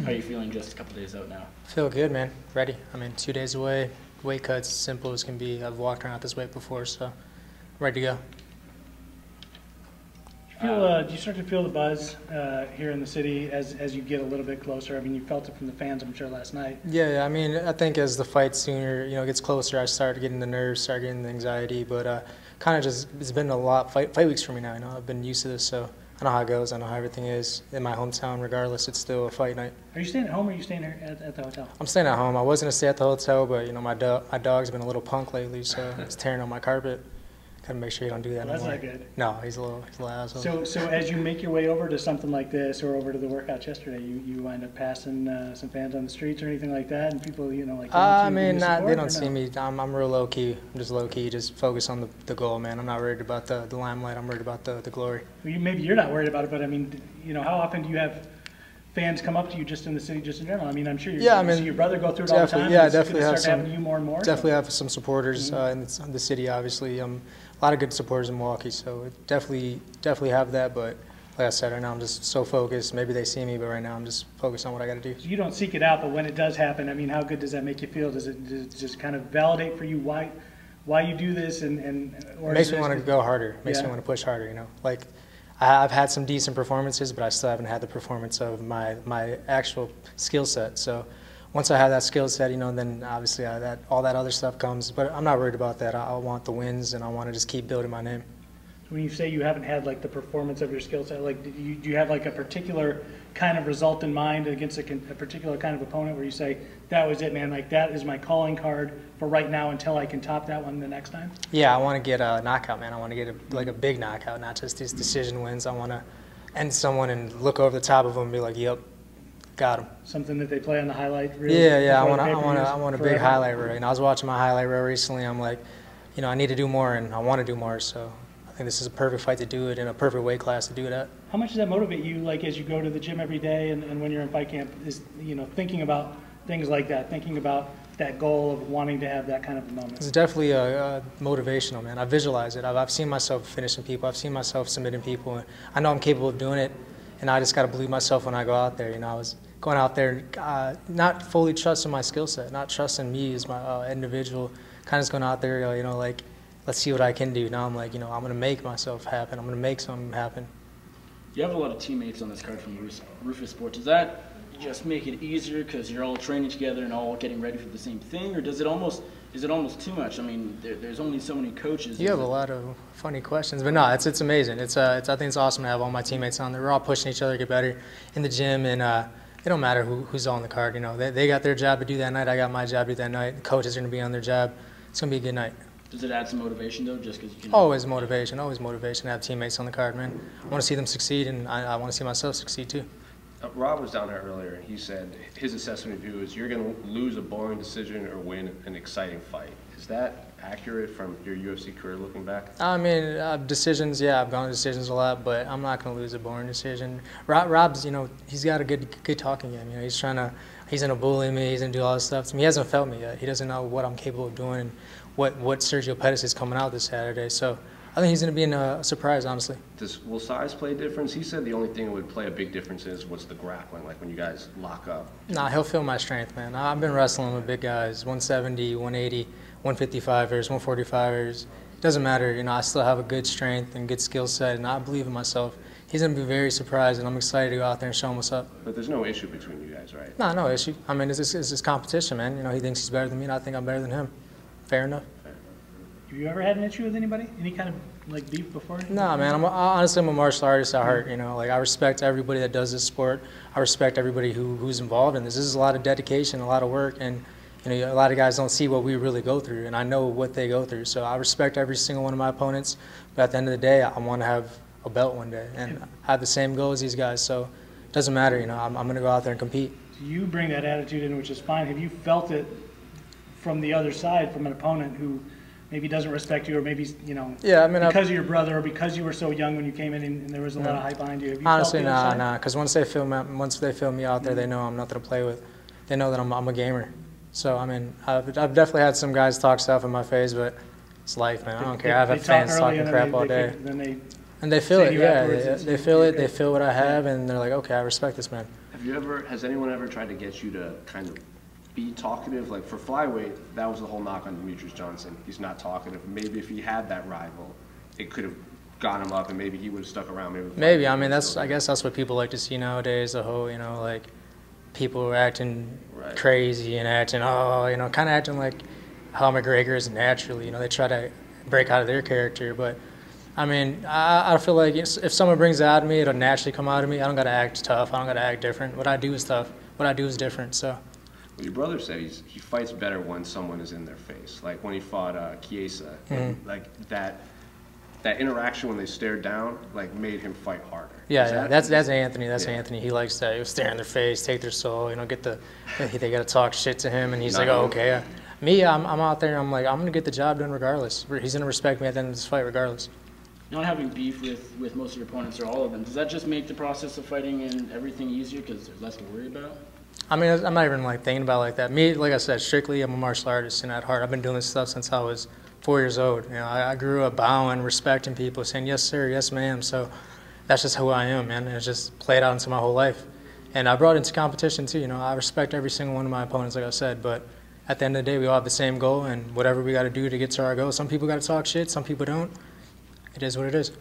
How are you feeling just a couple days out now? Feel good, man. Ready. I mean, 2 days away. Weight cuts, simple as can be. I've walked around this weight before, so ready to go. Do you start to feel the buzz here in the city as you get a little bit closer? I mean, you felt it from the fans, I'm sure, last night. Yeah, I mean, I think as the fight sooner, gets closer, I start getting the nerves, start getting the anxiety, but kind of just, it's been a lot, fight weeks for me now, I've been used to this, so I know how it goes, I know how everything is. In my hometown, regardless, it's still a fight night. Are you staying at home or are you staying here at the hotel? I'm staying at home. I was going to stay at the hotel, but, my dog's been a little punk lately, so it's tearing on my carpet. Gotta make sure you don't do that Well, no more. that's not good. No, he's a little asshole. So as you make your way over to something like this or over to the workouts yesterday, you wind up passing some fans on the streets or anything like that, and people, like. I mean, they don't see me. I'm real low key. I'm just low key, just focus on the goal, man. I'm not worried about the limelight. I'm worried about the glory. Well, maybe you're not worried about it, but I mean, how often do you have fans come up to you just in the city, just in general? I mean, I'm sure you see your brother go through it all the time. Yeah, definitely have some. You more and more. Definitely have some supporters in the city, obviously. A lot of good supporters in Milwaukee, so definitely have that. But like I said, right now I'm just so focused. Maybe they see me, but right now I'm just focused on what I got to do. So you don't seek it out, but when it does happen, I mean, how good does that make you feel? Does it just kind of validate for you why you do this or it makes me want to go harder. Makes me want to push harder. Like I've had some decent performances, but I still haven't had the performance of my actual skill set. So once I have that skill set, then obviously all that other stuff comes. But I'm not worried about that. I want the wins, and I want to just keep building my name. When you say you haven't had like the performance of your skill set, like do you have like a particular kind of result in mind against a particular kind of opponent where you say that was it, man? Like that is my calling card for right now until I can top that one the next time. Yeah, I want to get a knockout, man. I want to get a big knockout, not just these decision wins. I want to end someone and look over the top of them and be like, "Yep, got him." Something that they play on the highlight reel. Yeah. I want a big highlight reel. I was watching my highlight reel recently. I'm like, I need to do more, and I want to do more. So I think this is a perfect fight to do it in a perfect weight class to do it at. How much does that motivate you, like as you go to the gym every day and when you're in fight camp? Is thinking about things like that, thinking about that goal of wanting to have that kind of a moment? It's definitely motivational, man. I visualize it. I've seen myself finishing people. I've seen myself submitting people. I know I'm capable of doing it, and I just got to believe myself when I go out there. I was going out there not fully trusting my skill set, not trusting me as my individual, kind of just going out there, like, let's see what I can do. Now I'm like, I'm going to make myself happen. I'm going to make something happen. You have a lot of teammates on this card from Rufus Sports. Does that just make it easier because you're all training together and all getting ready for the same thing, or is it almost too much? I mean, there's only so many coaches. You have a lot of funny questions, but no, it's amazing. I think it's awesome to have all my teammates on there. We're all pushing each other to get better in the gym, and it don't matter who's on the card. They got their job to do that night. I got my job to do that night. The coaches are going to be on their job. It's going to be a good night. Does it add some motivation, though, just because you can? Always motivation to have teammates on the card, man. I want to see them succeed, and I want to see myself succeed, too. Rob was down there earlier, and he said his assessment of you is you're going to lose a boring decision or win an exciting fight. Is that accurate from your UFC career looking back? I mean, decisions, yeah, I've gone to decisions a lot, but I'm not going to lose a boring decision. Rob's, he's got a good talking game. He's going to bully me, he's going to do all this stuff to me. He hasn't felt me yet. He doesn't know what I'm capable of doing and what Sergio Pettis is coming out this Saturday. So I think he's going to be in a surprise, honestly. Will size play a difference? He said the only thing that would play a big difference is what's the grappling, like when you guys lock up. Nah, he'll feel my strength, man. I've been wrestling with big guys, 170, 180, 155ers, 145ers. It doesn't matter. I still have a good strength and good skill set, and I believe in myself. He's going to be very surprised, and I'm excited to go out there and show him what's up. But there's no issue between you guys, right? No issue. I mean, it's this competition, man. He thinks he's better than me, and I think I'm better than him. Fair enough. Have you ever had an issue with anybody? Any kind of beef before? No, man. Honestly, I'm a martial artist at heart. Like I respect everybody that does this sport. I respect everybody who's involved in this. This is a lot of dedication, a lot of work, and a lot of guys don't see what we really go through, and I know what they go through. So I respect every single one of my opponents. But at the end of the day, I want to have a belt one day, and I have the same goal as these guys. So it doesn't matter. I'm going to go out there and compete. You bring that attitude in, which is fine. Have you felt it from the other side, from an opponent who maybe doesn't respect you, or maybe, yeah, I mean, because of your brother, or because you were so young when you came in and there was a lot of hype behind you? Have you honestly, nah, because once they feel me out there, they know I'm nothing to play with. They know that I'm a gamer. So, I mean, I've definitely had some guys talk stuff in my face, but it's life, man. I don't care. I've had fans talking crap all day. And they feel it, yeah. They feel it. They feel what I have, and they're like, okay, I respect this man. Has anyone ever tried to get you to kind of be talkative? Like for flyweight, that was the whole knock on Demetrius Johnson. He's not talkative. Maybe if he had that rival, it could have got him up, and maybe he would have stuck around. Maybe. I mean, I guess that's what people like to see nowadays. The whole, like people acting crazy and acting, kind of acting like how McGregor is naturally. They try to break out of their character, but. I mean, I feel like if someone brings it out of me, it'll naturally come out of me. I don't got to act tough. I don't got to act different. What I do is tough. What I do is different, so. Well, your brother said he fights better when someone is in their face. Like when he fought Chiesa, like that interaction when they stared down, like made him fight harder. Yeah, that's Anthony. That's Anthony. He likes that. He'll stare in their face, take their soul, they got to talk shit to him, and he's like, oh, okay. Me, I'm out there, I'm like, I'm going to get the job done regardless. He's going to respect me at the end of this fight regardless. Not having beef with most of your opponents or all of them, does that just make the process of fighting and everything easier because there's less to worry about? I mean, I'm not even thinking about it like that. Me, like I said, strictly I'm a martial artist and at heart. I've been doing this stuff since I was 4 years old. I grew up bowing, respecting people, saying yes sir, yes ma'am. So that's just who I am, man. And it's just played out into my whole life. And I brought it into competition too. I respect every single one of my opponents, like I said. But at the end of the day, we all have the same goal, and whatever we got to do to get to our goal. Some people got to talk shit, some people don't. It is what it is.